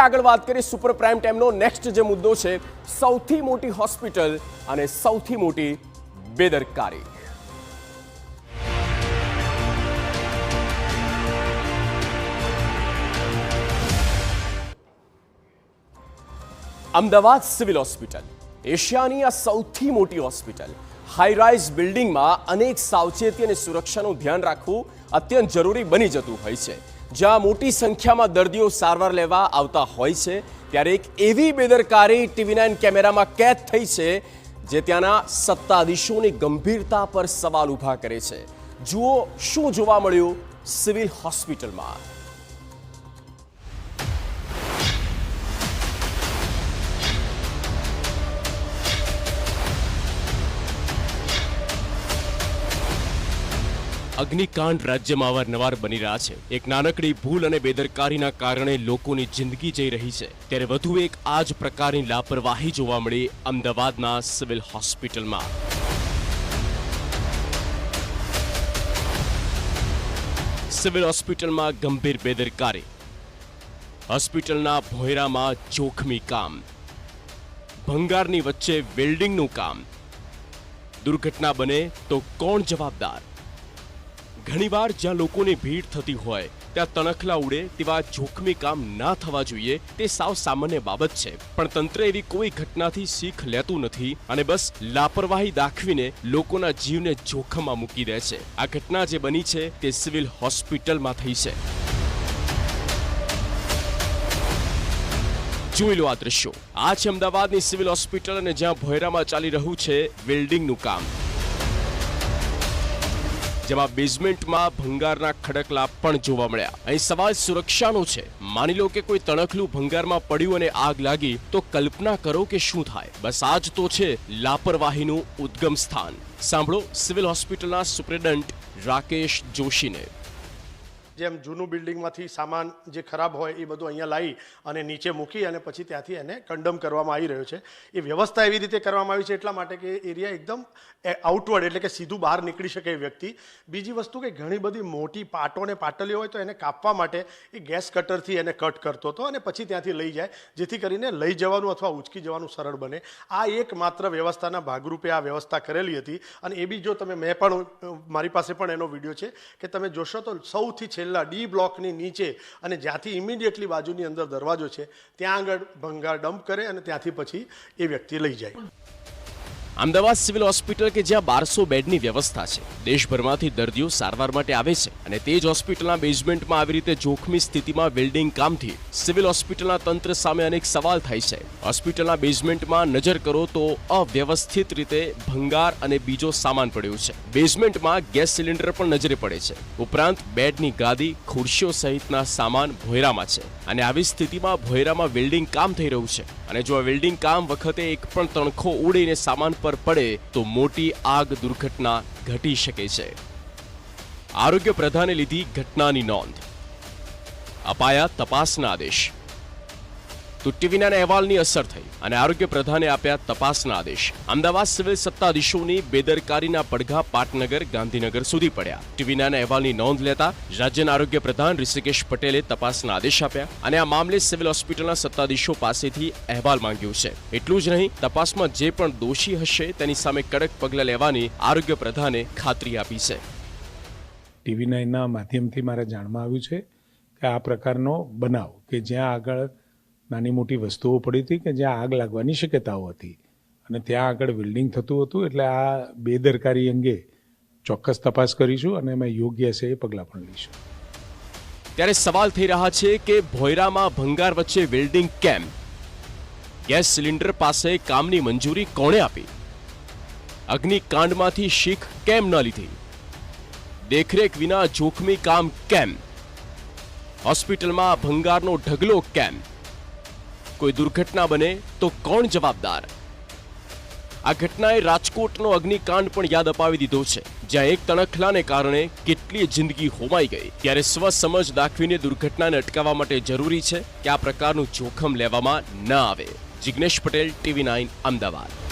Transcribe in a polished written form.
આગળ વાત કરીએ સુપર પ્રાઇમ ટાઈમનો નેક્સ્ટ જે મુદ્દો છે સૌથી મોટી હોસ્પિટલ અને સૌથી મોટી બેદરકારી. અમદાવાદ સિવિલ હોસ્પિટલ એશિયાની આ સૌથી મોટી હોસ્પિટલ. હાઈરાઇઝ બિલ્ડિંગમાં અનેક સાવચેતી અને સુરક્ષાનું ધ્યાન રાખવું અત્યંત જરૂરી બની જતું હોય છે. જ્યાં મોટી સંખ્યામાં દર્દીઓ સારવાર લેવા આવતા હોય છે ત્યારે એક એવી બેદરકારી TV9 કેમેરામાં કેદ થઈ છે જે ત્યાંના સત્તાધીશોની ગંભીરતા પર સવાલ ઊભા કરે છે. જુઓ શું જોવા મળ્યું સિવિલ હોસ્પિટલમાં. અગ્નિકાંડ રાજ્યમાં અવારનવાર બની રહ્યા છે. એક નાનકડી ભૂલ અને બેદરકારીના કારણે લોકોની જિંદગી જઈ રહી છે. ત્યારે વધુ એક આ જ પ્રકારની લાપરવાહી જોવા મળી અમદાવાદના સિવિલ હોસ્પિટલમાં. સિવિલ હોસ્પિટલમાં ગંભીર બેદરકારી. હોસ્પિટલના ભોંયરામાં જોખમી કામ. ભંગારની વચ્ચે વેલ્ડિંગનું કામ. દુર્ઘટના બને તો કોણ જવાબદાર? ઘણીવાર જ્યાં લોકોની ભીડ થતી હોય ત્યાં તણખલા ઉડે તેવા જોખમી કામ ના થવા જોઈએ તે સાવ સામાન્ય બાબત છે. પણ તંત્ર એવી કોઈ ઘટનાથી શીખ લેતું નથી અને બસ લાપરવાહી દાખવીને લોકોના જીવને જોખમમાં મૂકી દે છે. આ ઘટના જે બની છે તે સિવિલ હોસ્પિટલમાં થઈ છે. જોઈ લો આ દ્રશ્યો. આ છે અમદાવાદની સિવિલ હોસ્પિટલ અને જ્યાં ભોંયરામાં ચાલી રહ્યું છે વેલ્ડિંગનું કામ. જેમાં બેઝમેન્ટમાં ભંગારના ખડકલા પણ જોવા મળ્યા. અહીં સવાલ સુરક્ષાનો છે. માની લો કે કોઈ તણખલું ભંગારમાં પડ્યું અને આગ લાગી તો કલ્પના કરો કે શું થાય. બસ આ જ તો છે લાપરવાહીનું ઉદ્ગમ સ્થાન. સાંભળો સિવિલ હોસ્પિટલના સુપ્રિન્ટેન્ડન્ટ રાકેશ જોશીને. જેમ જૂનું બિલ્ડિંગમાંથી સામાન જે ખરાબ હોય એ બધું અહીંયા લાવી અને નીચે મૂકી અને પછી ત્યાંથી એને કન્ડમ કરવામાં આવી રહ્યો છે. એ વ્યવસ્થા એવી રીતે કરવામાં આવી છે એટલા માટે કે એરિયા એકદમ આઉટવર્ડ એટલે કે સીધું બહાર નીકળી શકે એ વ્યક્તિ. બીજી વસ્તુ કે ઘણી બધી મોટી પાટો અને પાટલીઓ હોય તો એને કાપવા માટે એ ગેસ કટરથી એને કટ કરતો હતો અને પછી ત્યાંથી લઈ જાય જેથી કરીને લઈ જવાનું અથવા ઉચકી જવાનું સરળ બને. આ એકમાત્ર વ્યવસ્થાના ભાગરૂપે આ વ્યવસ્થા કરેલી હતી. અને એ બી જો તમે મેં પણ મારી પાસે પણ એનો વિડીયો છે કે તમે જોશો તો સૌથી ડી બ્લોકની નીચે અને જ્યાંથી ઇમિડિયેટલી બાજુની અંદર દરવાજો છે ત્યાં આગળ ભંગાર ડમ્પ કરે અને ત્યાંથી પછી એ વ્યક્તિ લઈ જાય. અમદાવાદ સિવિલ હોસ્પિટલ કે જ્યાં 1200 બેડની વ્યવસ્થા છે. દેશભરમાંથી દર્દીઓ સારવાર માટે આવે છે અને તે જ હોસ્પિટલના બેઝમેન્ટમાં આવી રીતે જોખમી સ્થિતિમાં વેલ્ડિંગ કામથી સિવિલ હોસ્પિટલના તંત્ર સામે અનેક સવાલ થાય છે. હોસ્પિટલના બેઝમેન્ટમાં નજર કરો તો અવ્યવસ્થિત રીતે ભંગાર અને બીજો સામાન પડ્યો છે. બેઝમેન્ટમાં ગેસ સિલિન્ડર પણ નજરે પડે છે. ઉપરાંત બેડની ગાદી, ખુરશીઓ સહિતના સામાન ભોંયરામાં છે અને આવી સ્થિતિમાં ભોંયરામાં વેલ્ડિંગ કામ થઈ રહ્યું છે. અને જો આ વેલ્ડિંગ કામ વખતે એક પણ તણખો ઉડીને સામાન પર પડે તો મોટી આગ દુર્ઘટના ઘટી શકે છે. આરોગ્ય પ્રધાને લીધી ઘટનાની નોંધ. અપાયા તપાસના આદેશ. તો TV9 અહેવાલની અસર થઈ અને આરોગ્ય પ્રધાને આપ્યા તપાસના આદેશ. અમદાવાદ સિવિલ સત્તાધીશોની બેદરકારીના પડઘા પાટનગર, ગાંધીનગર સુધી પડ્યા. TV9 અહેવાલની નોંધ લેતા રાજ્યના આરોગ્ય પ્રધાન ઋષિકેશ પટેલે તપાસના આદેશ આપ્યા અને આ મામલે સિવિલ હોસ્પિટલના સત્તાધીશો પાસેથી અહેવાલ માંગ્યો છે. એટલું જ નહીં, તપાસમાં જે પણ દોષી હશે તેની સામે કડક પગલાં લેવાની આરોગ્ય પ્રધાને ખાતરી આપી છે. TV9ના માધ્યમથી મારે જાણવા આવ્યું છે કે આ પ્રકારનો બનાવ કે જ્યાં આગળ નાની મોટી વસ્તુઓ પડી હતી કે જ્યાં આગ લાગવાની શક્યતાઓ હતી અને ત્યાં આગળ વેલ્ડિંગ થતું હતું. એટલે આ બેદરકારી અંગે ચોક્કસ તપાસ કરીશું અને એમાં યોગ્ય છે એ પગલાં પણ લઈશું. ત્યારે સવાલ થઈ રહ્યા છે કે ભોંયરામાં ભંગાર વચ્ચે વેલ્ડિંગ કેમ? ગેસ સિલિન્ડર પાસે કામની મંજૂરી કોણે આપી? અગ્નિકાંડમાંથી શીખ કેમ ન લીધી? દેખરેખ વિના જોખમી કામ કેમ? હોસ્પિટલમાં ભંગારનો ઢગલો કેમ? કોઈ દુર્ઘટના બને તો કોણ જવાબદાર? આ ઘટનાએ રાજકોટનો અગ્નિકાંડ પણ યાદ અપાવી દીધો છે, જ્યાં એક તણખલાને કારણે કેટલી જિંદગી હોમાઈ ગઈ. ત્યારે સ્વસમજ દાખવીને દુર્ઘટનાને અટકાવવા માટે જરૂરી છે કે આ પ્રકારનું જોખમ લેવામાં ન આવે. જિગ્નેશ પટેલ, TV9 અમદાવાદ.